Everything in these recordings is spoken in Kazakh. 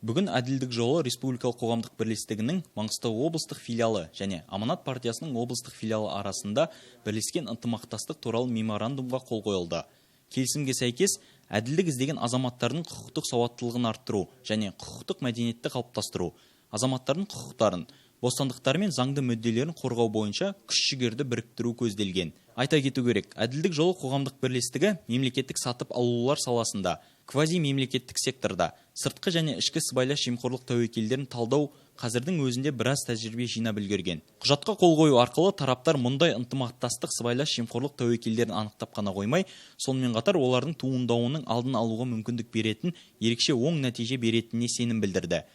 Бүгін Әділдік жолы Республикалық қоғамдық бірлестігінің Маңғыстау облыстық филиалы және Аманат партиясының облыстық филиалы арасында бірлескен ынтымақтастық туралы меморандумға қол қойылды. Келісімге сәйкес, әділдік іздеген азаматтардың құқықтық сауаттылығын арттыру және құқықтық мәдениетті қалыптастыру, азаматтардың құқықтарын, бостандықтары мен заңды мүдделерін қорғау бойынша күш-жігерді біріктіру көзделген. Айта кету керек, Әділдік жолы қоғамдық бірлестігі мемлекеттік сатып алулар саласында, квази-мемлекеттік секторда, сыртқы және ішкі сыбайлас жемқорлық тәуекелдерін талдау қазірдің өзінде біраз тәжірибе жинап үлгерген. Құжатқа қол қою арқылы тараптар мұндай ынтымақтастық сыбайлас жемқорлық тәуекелдерін анықтап қана қоймай, сонымен қатар олардың туындауының алдын алуға мүмкіндік беретін, ерекше оң нәтиже беретініне сенім білдірді.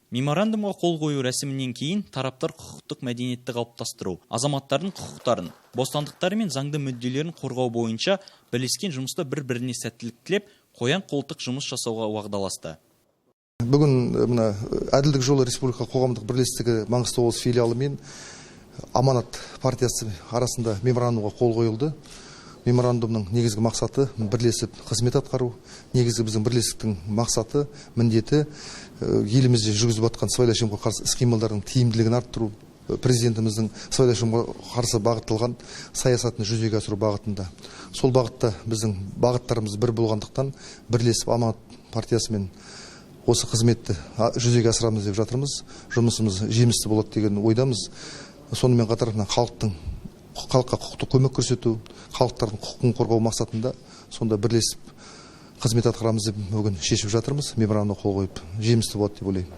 Меморандумға қол қою рәсімінен кейін тараптар құқықтық мәдениетті қалыптастыру, азаматтардың құқықтарын, бостандықтары мен заңды мүдделерін қорғау бойынша бірлескен жұмыста бір-біріне сәттілік тілеп, қоян-қолтық жұмыс жасауға уағдаласты. Бүгін Әділдік жолы Республикалық қоғамдық бірлестігі Маңғыстау облысы филиалы мен Аманат партиясы арасында меморандумға қол қойылды. Меморандумның негізгі мақсаты бірлесіп қызмет атқару. Негізгі біздің бірлестіктің мақсаты, міндеті елімізде жүргізіп жатқан сыбайлас жемқорлыққа қарсы іс-қимылдардың тиімділігін арттыру, президентіміздің сыбайлас жемқорлыққа қарсы бағытталған саясатын жүзеге асыру бағытында. Сол бағытта біздің бағыттарымыз бір болғандықтан бірлесіп Аманат партиясымен осы қызметті жүзеге асырамыз деп жатырмыз. Жұмысымыз жемісті болады деген ойдамыз. Сонымен қатар халыққа құқықтық көмек көрсету, халықтардың құқығын қорғау мақсатында сонда бірлесіп қызмет атқарамыз деп бүгін шешіп жатырмыз. Меморандумға қол қойып жемісті болады деп ойлаймын.